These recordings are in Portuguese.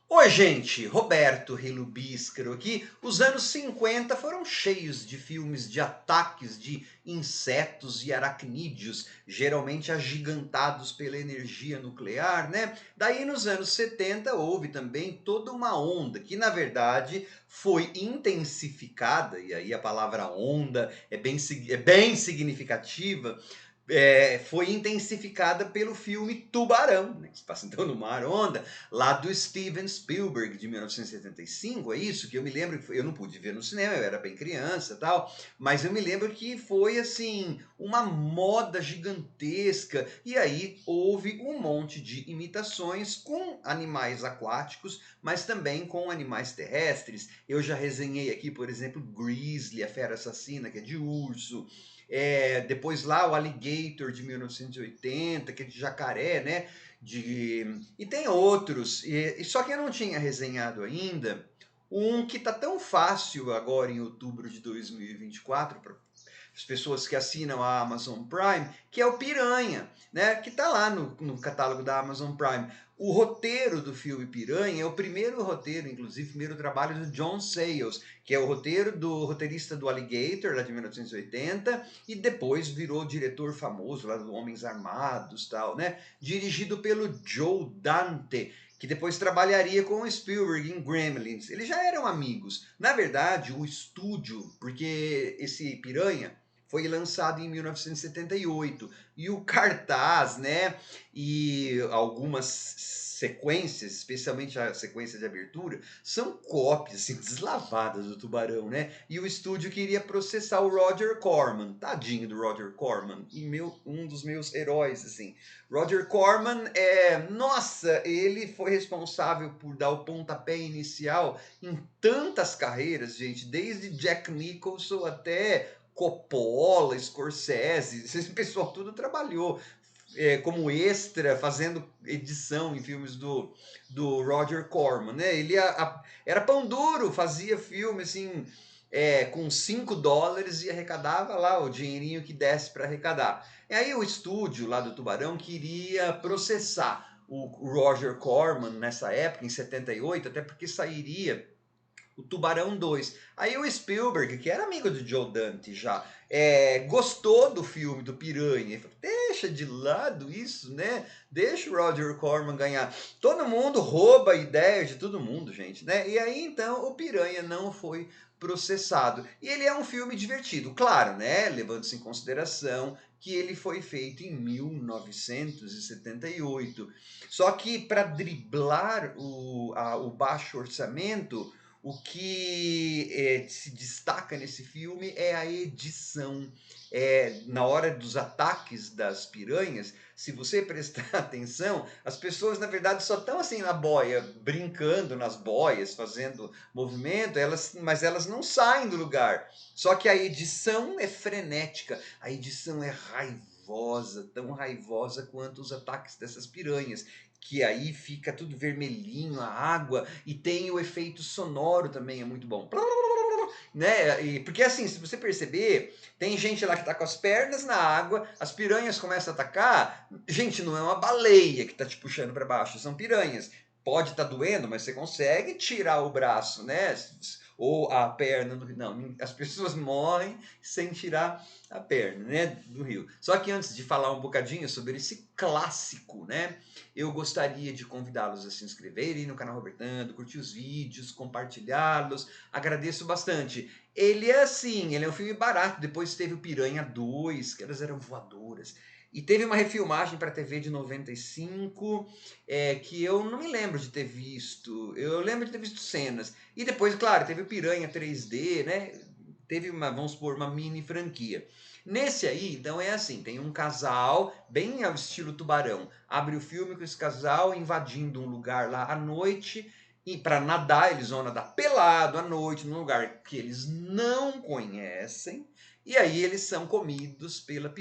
Oi, gente! Roberto Relubíscaro aqui. Os anos 50 foram cheios de filmes de ataques de insetos e aracnídeos, geralmente agigantados pela energia nuclear, né? Daí nos anos 70 houve também toda uma onda que, na verdade, foi intensificada, e aí a palavra onda é bem significativa, foi intensificada pelo filme Tubarão, né, que se passa então no Mar Onda, lá do Steven Spielberg, de 1975, é isso? Que eu me lembro, eu não pude ver no cinema, eu era bem criança e tal, mas eu me lembro que foi assim, uma moda gigantesca, e aí houve um monte de imitações com animais aquáticos, mas também com animais terrestres. Eu já resenhei aqui, por exemplo, Grizzly, a fera assassina, que é de urso. Depois lá o Alligator de 1980, que é de jacaré, né? E tem outros, e só que eu não tinha resenhado ainda um que tá tão fácil agora em outubro de 2024 para as pessoas que assinam a Amazon Prime, que é o Piranha, né? Que tá lá no catálogo da Amazon Prime. O roteiro do filme Piranha é o primeiro roteiro, inclusive, primeiro trabalho do John Sayles, que é o roteiro do roteirista do Alligator, lá de 1980, e depois virou diretor famoso lá do Homens Armados, tal, né? Dirigido pelo Joe Dante, que depois trabalharia com o Spielberg em Gremlins. Eles já eram amigos. Na verdade, o estúdio, porque esse Piranha foi lançado em 1978 e o cartaz, né, e algumas sequências, especialmente a sequência de abertura, são cópias assim, deslavadas do Tubarão, né? E o estúdio queria processar o Roger Corman, tadinho do Roger Corman, e um dos meus heróis, assim. Roger Corman nossa, ele foi responsável por dar o pontapé inicial em tantas carreiras, gente, desde Jack Nicholson até Coppola, Scorsese, esse pessoal tudo trabalhou como extra, fazendo edição em filmes do Roger Corman, né? Era pão duro, fazia filme assim, com US$ 5 e arrecadava lá o dinheirinho que desse para arrecadar. E aí o estúdio lá do Tubarão queria processar o Roger Corman nessa época, em 78, até porque sairia o Tubarão 2. Aí o Spielberg, que era amigo do Joe Dante já, gostou do filme do Piranha. Ele falou, deixa de lado isso, né? Deixa o Roger Corman ganhar. Todo mundo rouba a ideia de todo mundo, gente, né? E aí então o Piranha não foi processado. E ele é um filme divertido, claro, né? Levando-se em consideração que ele foi feito em 1978. Só que para driblar o baixo orçamento, o que se destaca nesse filme é a edição. Na hora dos ataques das piranhas, se você prestar atenção, as pessoas na verdade só estão assim na boia, brincando nas boias, fazendo movimento, mas elas não saem do lugar. Só que a edição é frenética, a edição é raivosa, tão raivosa quanto os ataques dessas piranhas, que aí fica tudo vermelhinho, a água, e tem o efeito sonoro também, é muito bom. Né? Porque assim, se você perceber, tem gente lá que tá com as pernas na água, as piranhas começam a atacar. Gente, não é uma baleia que tá te puxando para baixo, são piranhas. Pode estar doendo, mas você consegue tirar o braço, né? Ou a perna do rio. Não, as pessoas morrem sem tirar a perna, né, do rio. Só que antes de falar um bocadinho sobre esse clássico, né, eu gostaria de convidá-los a se inscreverem no canal Robertando, curtir os vídeos, compartilhá-los. Agradeço bastante. Ele é assim, ele é um filme barato. Depois teve o Piranha 2, que elas eram voadoras. E teve uma refilmagem para a TV de 95, que eu não me lembro de ter visto. Eu lembro de ter visto cenas. E depois, claro, teve o Piranha 3D, né? Teve vamos supor, uma mini franquia. Nesse aí, então é assim, tem um casal, bem ao estilo Tubarão, abre o filme com esse casal invadindo um lugar lá à noite, e para nadar, eles vão nadar pelado à noite, num lugar que eles não conhecem, e aí eles são comidos pelas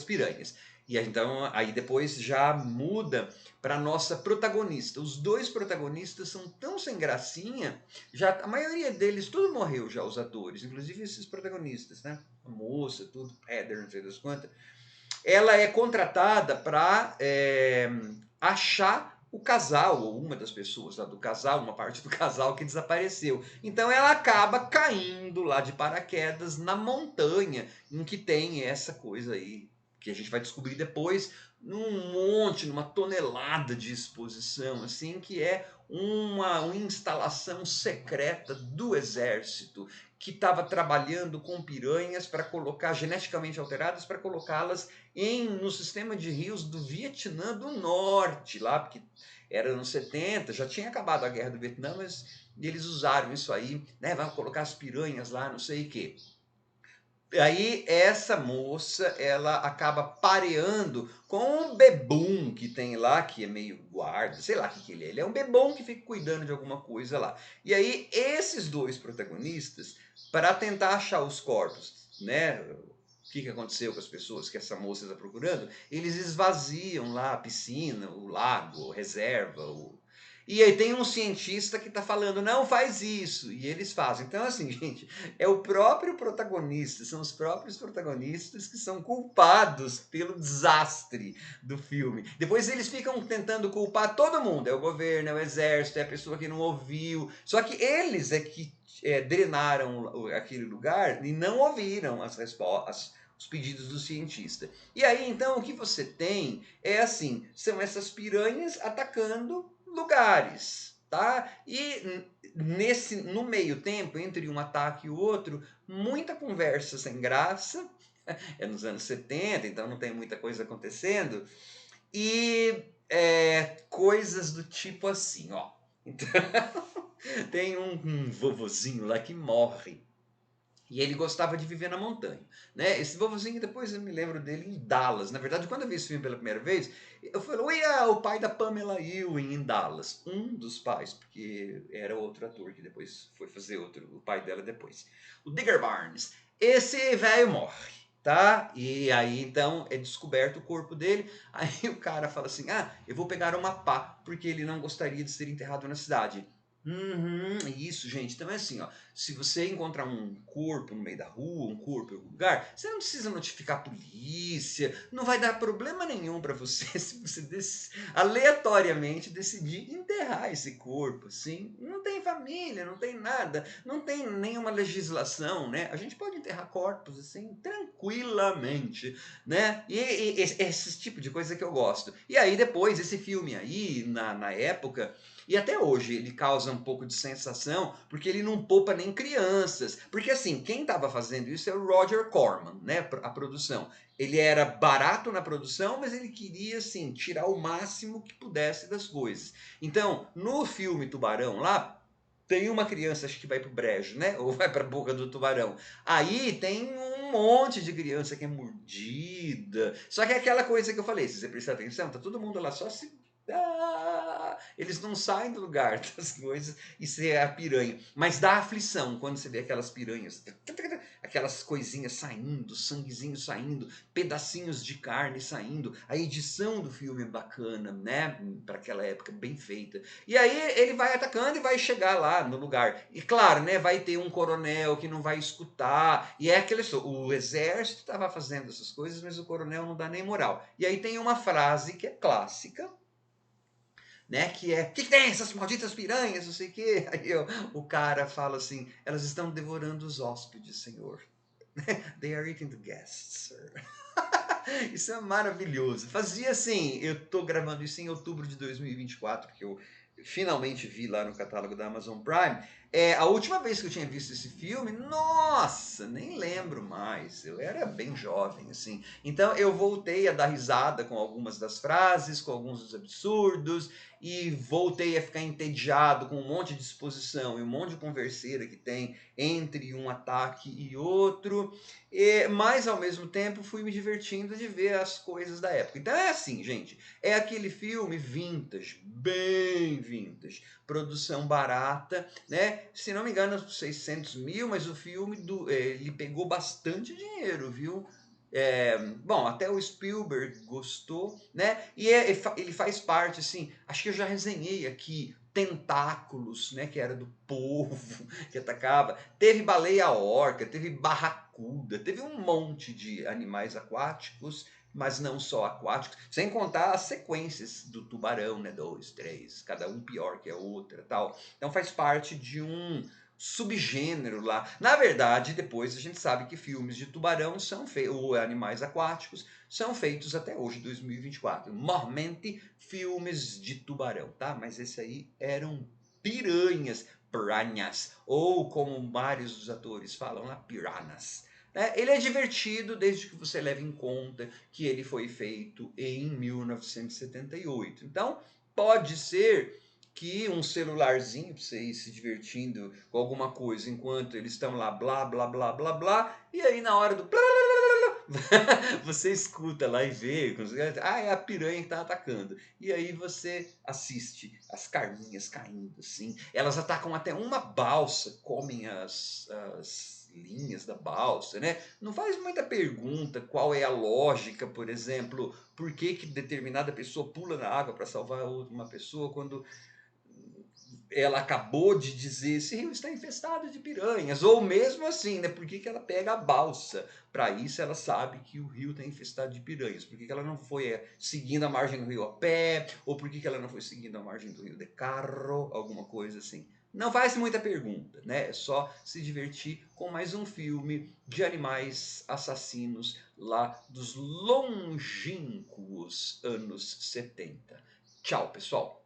piranhas. E então aí depois já muda para nossa protagonista. Os dois protagonistas são tão sem gracinha, já a maioria deles tudo morreu já, os atores, inclusive esses protagonistas, né? A moça, tudo, Heather, não sei das quantas. Ela é contratada para achar o casal, ou uma das pessoas lá do casal, uma parte do casal que desapareceu. Então ela acaba caindo lá de paraquedas na montanha, em que tem essa coisa aí, que a gente vai descobrir depois, num monte, numa tonelada de exposição, assim, que é uma instalação secreta do exército, que estava trabalhando com piranhas para colocar, geneticamente alteradas, para colocá-las no sistema de rios do Vietnã do Norte, lá, porque era anos 70, já tinha acabado a guerra do Vietnã, mas eles usaram isso aí, né? Vamos colocar as piranhas lá, não sei o quê. Aí essa moça, ela acaba pareando com um bebum que tem lá, que é meio guarda, sei lá o que ele é. Ele é um bebum que fica cuidando de alguma coisa lá. E aí esses dois protagonistas, para tentar achar os corpos, né? O que aconteceu com as pessoas que essa moça está procurando, eles esvaziam lá a piscina, o lago, a reserva, e aí tem um cientista que está falando, não faz isso, e eles fazem. Então, assim, gente, é o próprio protagonista, são os próprios protagonistas que são culpados pelo desastre do filme. Depois eles ficam tentando culpar todo mundo, é o governo, é o exército, é a pessoa que não ouviu. Só que eles é que drenaram aquele lugar e não ouviram as respostas, os pedidos do cientista. E aí, então, o que você tem é assim, são essas piranhas atacando lugares, tá? E no meio tempo, entre um ataque e o outro, muita conversa sem graça, é nos anos 70, então não tem muita coisa acontecendo, e coisas do tipo assim, ó. Então, tem um vovozinho lá que morre. E ele gostava de viver na montanha, né? Esse vovozinho, depois eu me lembro dele em Dallas. Na verdade, quando eu vi esse filme pela primeira vez, eu falei, uia, o pai da Pamela Ewing em Dallas. Um dos pais, porque era outro ator que depois foi fazer outro, o pai dela depois. O Digger Barnes. Esse velho morre, tá? E aí, então, é descoberto o corpo dele. Aí o cara fala assim, ah, eu vou pegar uma pá, porque ele não gostaria de ser enterrado na cidade. Isso, gente. Então é assim, ó. Se você encontrar um corpo no meio da rua, um corpo em algum lugar, você não precisa notificar a polícia, não vai dar problema nenhum para você se você aleatoriamente decidir enterrar esse corpo, assim. Não tem família, não tem nada, não tem nenhuma legislação, né? A gente pode enterrar corpos assim tranquilamente, né? E esse tipo de coisa que eu gosto. E aí depois esse filme aí na época e até hoje ele causa um pouco de sensação, porque ele não poupa nem crianças. Porque assim, quem estava fazendo isso é o Roger Corman, né? A produção. Ele era barato na produção, mas ele queria assim, tirar o máximo que pudesse das coisas. Então, no filme Tubarão lá, tem uma criança, acho que vai pro brejo, né? Ou vai pra boca do tubarão. Aí tem um monte de criança que é mordida. Só que é aquela coisa que eu falei, se você prestar atenção, tá todo mundo lá só se eles não saem do lugar das coisas e ser a piranha. Mas dá aflição quando você vê aquelas piranhas, aquelas coisinhas saindo, sanguezinho saindo, pedacinhos de carne saindo. A edição do filme é bacana, né? Para aquela época, bem feita. E aí ele vai atacando e vai chegar lá no lugar. E claro, né? Vai ter um coronel que não vai escutar. E é aquele o exército estava fazendo essas coisas, mas o coronel não dá nem moral. E aí tem uma frase que é clássica, né? Que é, o que tem essas malditas piranhas, não sei o quê. Aí o cara fala assim, elas estão devorando os hóspedes, senhor. They are eating the guests, sir. Isso é maravilhoso. Fazia assim, eu tô gravando isso em outubro de 2024, que eu finalmente vi lá no catálogo da Amazon Prime. A última vez que eu tinha visto esse filme, nossa, nem lembro mais. Eu era bem jovem, assim. Então eu voltei a dar risada com algumas das frases, com alguns dos absurdos, e voltei a ficar entediado com um monte de exposição e um monte de converseira que tem entre um ataque e outro. Mas ao mesmo tempo fui me divertindo de ver as coisas da época. Então é assim, gente, é aquele filme vintage, bem vintage, produção barata, né? Se não me engano, 600 mil, mas o filme ele pegou bastante dinheiro, viu? Bom, até o Spielberg gostou, né? E ele faz parte, assim, acho que eu já resenhei aqui, Tentáculos, né? Que era do povo que atacava. Teve baleia orca, teve barracuda, teve um monte de animais aquáticos mas não só aquáticos, sem contar as sequências do tubarão, né? 2, 3, cada um pior que a outra, tal. Então faz parte de um subgênero lá. Na verdade, depois a gente sabe que filmes de tubarão são feitos, ou animais aquáticos, são feitos até hoje, 2024. Mormente filmes de tubarão, tá? Mas esse aí eram piranhas, piranhas, ou como vários dos atores falam lá, piranhas. Ele é divertido desde que você leve em conta que ele foi feito em 1978. Então, pode ser que um celularzinho para você ir se divertindo com alguma coisa enquanto eles estão lá blá blá blá blá blá, e aí na hora do blá, você escuta lá e vê, é a piranha que tá atacando. E aí você assiste as carninhas caindo assim. Elas atacam até uma balsa, comem as linhas da balsa, né? Não faz muita pergunta qual é a lógica, por exemplo, por que que determinada pessoa pula na água para salvar uma pessoa quando ela acabou de dizer esse rio está infestado de piranhas, ou mesmo assim, né? Por que que ela pega a balsa? Para isso ela sabe que o rio está infestado de piranhas. Por que que ela não foi seguindo a margem do rio a pé? Ou por que que ela não foi seguindo a margem do rio de carro? Alguma coisa assim. Não faz muita pergunta, né? É só se divertir com mais um filme de animais assassinos lá dos longínquos anos 70. Tchau, pessoal!